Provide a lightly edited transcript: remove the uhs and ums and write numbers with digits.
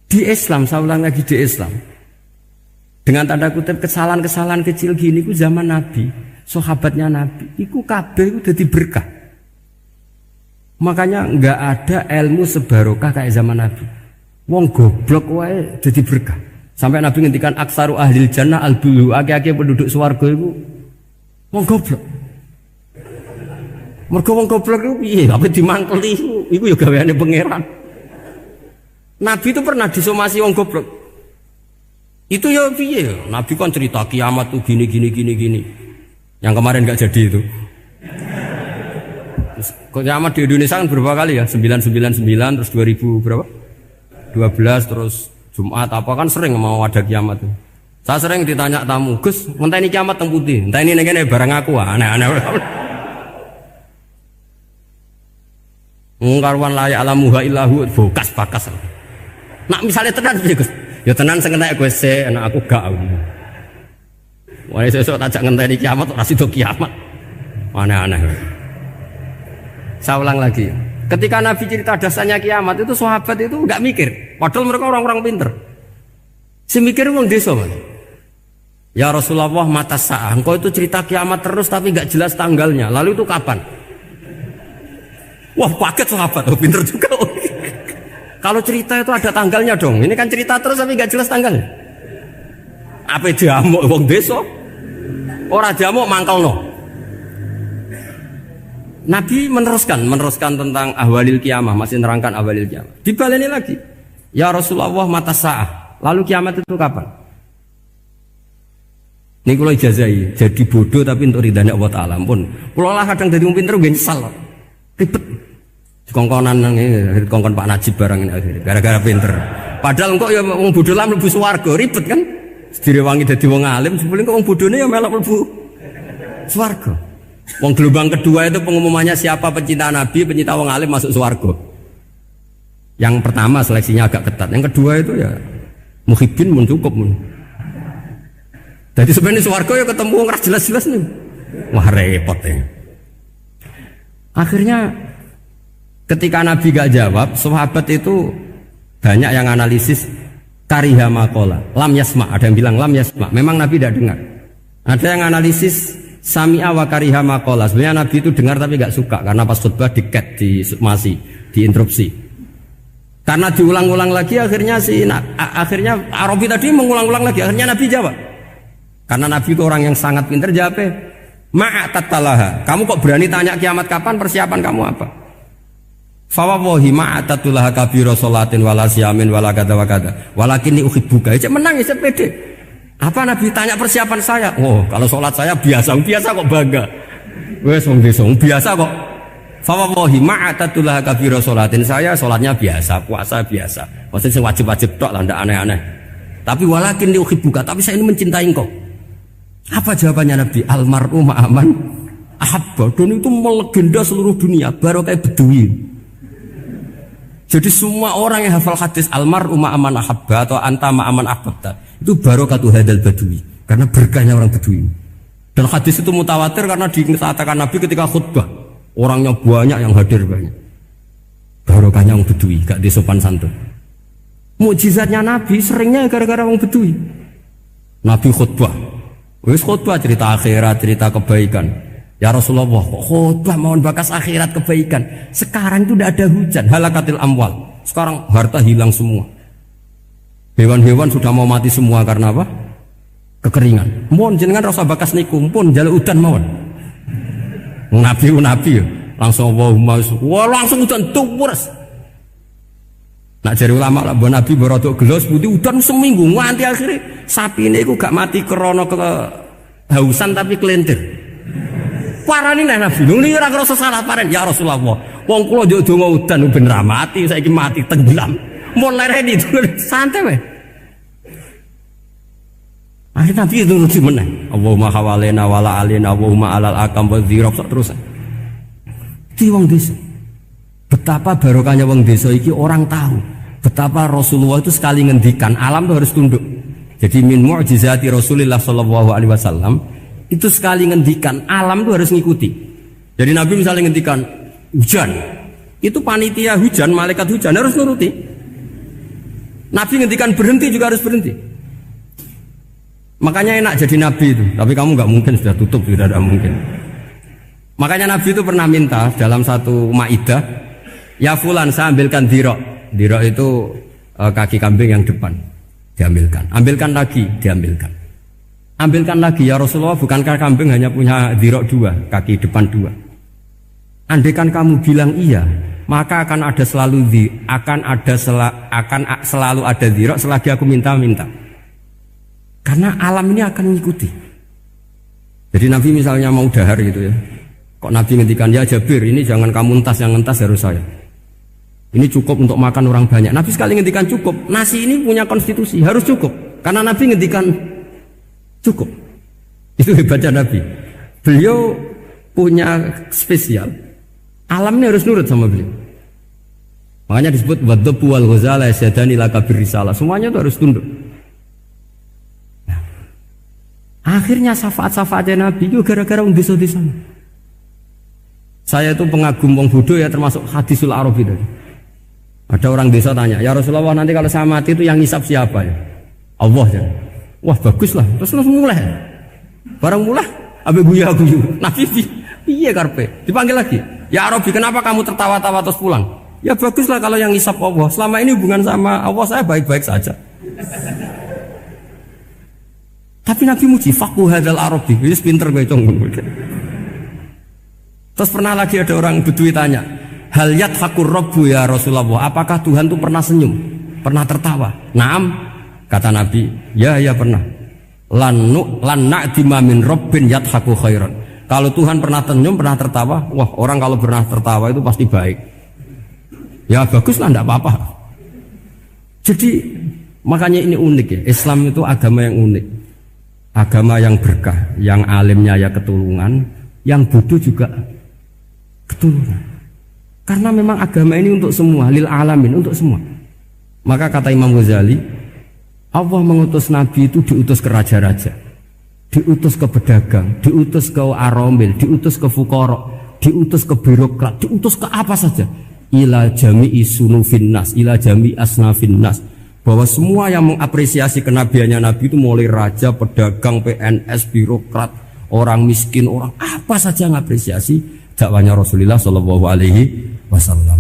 Di Islam, saya ulang lagi di Islam. Dengan tanda kutip kesalahan-kesalahan kecil gini ku zaman Nabi, sahabatnya Nabi, iku kabeh ku dadi berkah. Makanya enggak ada ilmu sebarokah kayak zaman Nabi. Wong goblok wae dadi berkah. Sampai Nabi ngendikan aksaru ahlil jannah al-bulu, akeh-akeh penduduk swarga iku wong goblok. Mergo wong goblok iku piye? Apa dimangkeli iku ya gaweane pangeran. Nabi itu pernah disomasi wong goblok. Itu ya piye? Nabi kan cerita kiamat tuh gini. Yang kemarin enggak jadi itu. Kiamat di Indonesia kan berapa kali ya? 999 terus 2000 berapa? 12 terus Jumat apa kan sering mau ada kiamat tuh. Saya sering ditanya tamu, "Gus, ngenteni kiamat teng pundi? Entah ini ngene barang aku aneh-aneh." Ngkarwan layak alamuha illahu bokas-bakas. Nak misalnya tenan piye, Gus? Ya tenan sing entek kowe sik, anak aku gak. Wah, sesuk tajak ngenteni kiamat ora sida kiamat. Aneh-aneh. Saya ulang lagi. Ketika Nabi cerita dasarnya kiamat itu sahabat itu enggak mikir. Padahal mereka orang-orang pinter. Si mikir wong desa, Mas. Ya Rasulullah mata sa'ah. Engkau itu cerita kiamat terus tapi enggak jelas tanggalnya. Lalu itu kapan? Wah, kaget sahabat. Oh, pinter juga. Kalau cerita itu ada tanggalnya dong. Ini kan cerita terus tapi nggak jelas tanggalnya. Apa diamuk wong desa? Ora diamuk mangkelno. Nabi meneruskan tentang ahwalil kiamah, masih nerangkan ahwalil kiamah. Dibaleni lagi. Ya Rasulullah mata sa'ah. Lalu kiamat itu kapan? Ini kalau ijazai, jadi bodoh tapi untuk ridhanya Allah Ta'ala pun. Kalau lah kadang jadi pinter gue nyesal. Ribet. Kongkonan kongkon Pak Najib barang ini akhirnya gara-gara pinter. Padahal engkau ya wong bodoh lah mlebu swarga, ribet kan? Direwangi dadi wong alim, sebelum wong bodone ya melok mlebu swarga. Wong gelombang kedua itu pengumumannya siapa pencinta Nabi, pencinta wong alim masuk swarga. Yang pertama seleksinya agak ketat, yang kedua itu ya muhibbin mun cukup mun. Jadi sebenarnya swarga ya ketemu wong ra jelas-jelas nih. Wah repot ya. Akhirnya ketika Nabi gak jawab, sahabat itu banyak yang analisis kariha maqala, lam yasma, ada yang bilang lam yasma, memang Nabi tidak dengar. Ada yang analisis sami'a wa kariha maqala, sebenarnya Nabi itu dengar tapi gak suka karena pas khutbah diket, diinterupsi. Karena diulang-ulang lagi akhirnya akhirnya Arabi tadi mengulang-ulang lagi, akhirnya Nabi jawab. Karena Nabi itu orang yang sangat pintar, jawabnya ma'atatalaha, kamu kok berani tanya kiamat kapan, persiapan kamu apa? Fawawahi ma'atatulaha kabiro sholatin wala siyamin wala kada wa kada walakinni uhibbuka. Cek menang ya pede. Apa Nabi tanya persiapan saya? Oh, kalau sholat saya biasa kok bangga. Wes wong desa biasa kok. Fawawahi ma'atatulaha kabiro sholatin, saya sholatnya biasa, puasa biasa. Maksudnya sing wajib-wajib tok lah, ndak aneh-aneh. Tapi walakinni uhibbuka, tapi saya ini mencintai engkau. Apa jawabannya Nabi? Almar'u ma'aman ahabba. Dan itu melegenda seluruh dunia, baru kayak Bedui. Jadi semua orang yang hafal hadis almar'u ma'aman ahabba atau anta ma'aman ahbabta, itu barokatu hadal badui, karena berkahnya orang Bedui. Dan hadis itu mutawatir karena dikatakan Nabi ketika khutbah, orangnya banyak yang hadir banyak. Barokahnya orang Bedui, gak disopan santun. Mukjizatnya Nabi seringnya gara-gara orang Bedui. Nabi khutbah, wis khutbah cerita akhirat, cerita kebaikan. Ya Rasulullah, khutbah mohon bakas akhirat kebaikan. Sekarang itu tidak ada hujan, halakatil amwal. Sekarang harta hilang semua. Hewan-hewan sudah mau mati semua karena apa? Kekeringan. Mohon jenengan rasa bakas niku pun jaluk udan mawon. Nabi langsung langsung udan tuwes. Nak jari ulama lah Nabi berodok gelos putih udan seminggu nganti akhirnya sapi ini gak mati krono kehausan tapi kelentir. Parani nek Nabi nuli ora ngrasa salah paren ya Rasulullah. Wong kula njuk donga udan ben ra mati saiki mati tenggelam. Mun lereni santai wae. Akhirnya Nabi itu lucu meneh. Allahumma hawalena wala alina Allahumma alal akam wa dzirab terus. Di wong desa. Betapa barokahnya wong desa iki orang tahu. Betapa Rasulullah itu sekali ngendikan alam itu harus tunduk. Jadi min mu'jizati Rasulullah sallallahu alaihi wasallam itu sekali ngendikan alam itu harus ngikuti. Jadi Nabi misalnya ngendikan hujan, itu panitia hujan, malaikat hujan harus nuruti. Nabi ngendikan berhenti juga harus berhenti. Makanya enak jadi nabi itu, tapi kamu nggak mungkin sudah tutup, sudah tidak mungkin. Makanya Nabi itu pernah minta dalam satu maidah, ya fulan saya ambilkan dirok. Dirok itu kaki kambing yang depan, diambilkan. Ambilkan lagi, diambilkan. Ambilkan lagi ya Rasulullah, bukankah kambing hanya punya dirok dua, kaki depan dua. Andaikan kamu bilang iya, maka akan selalu ada dirok selagi aku minta-minta. Karena alam ini akan mengikuti. Jadi Nabi misalnya mau dahar gitu ya, kok Nabi ngendikan ya Jabir, ini jangan kamu entas, yang entas harus saya. Ini cukup untuk makan orang banyak. Nabi sekali ngendikan cukup. Nasi ini punya konstitusi, harus cukup. Karena Nabi ngendikan cukup. Itu hebatnya Nabi. Beliau punya spesial. Alam ini harus nurut sama beliau. Makanya disebut wadhabu wal ghazala yasyadani laka birrisalah. Semuanya itu harus tunduk. Nah, akhirnya syafaat-syafaatnya Nabi itu gara-gara desa-desa. Saya itu pengagum wong Buddha ya, termasuk hadisul Arabi tadi. Ada orang desa tanya, ya Rasulullah nanti kalau saya mati itu yang ngisap siapa ya? Allah ya. Wah bagus lah, terus langsung mulai. Barang mulai, abe guya-guyu. Nabi iya karpe, dipanggil lagi. Ya Arabi, kenapa kamu tertawa-tawa terus pulang? Ya baguslah kalau yang ngisap Allah. Selama ini hubungan sama Allah saya baik-baik saja. Tapi Nabi muji faqhu hadzal Arabi, wis pinter kowe cong. Terus pernah lagi ada orang Bedui tanya, hal yadhakur rabbu ya Rasulullah, apakah Tuhan itu pernah senyum, pernah tertawa? Naam, kata Nabi, ya pernah. Lan na'dima min rabbin yadhaku khairan. Kalau Tuhan pernah senyum, pernah tertawa, wah orang kalau pernah tertawa itu pasti baik. Ya baguslah, enggak apa-apa. Jadi makanya ini unik ya, Islam itu agama yang unik. Agama yang berkah, yang alimnya ya ketulungan, yang bodoh juga ketulungan. Karena memang agama ini untuk semua, lil alamin, untuk semua. Maka kata Imam Ghazali, Allah mengutus Nabi itu diutus ke raja-raja, diutus ke pedagang, diutus ke aromil, diutus ke fukara, diutus ke birokrat, diutus ke apa saja. Ila jami'i sunufin nas, ila jami'i asnafin nas. Bahwa semua yang mengapresiasi kenabiannya Nabi itu mulai raja, pedagang, PNS, birokrat, orang miskin, orang apa saja yang mengapresiasi dakwahnya Rasulullah Shallallahu Alaihi Wasallam.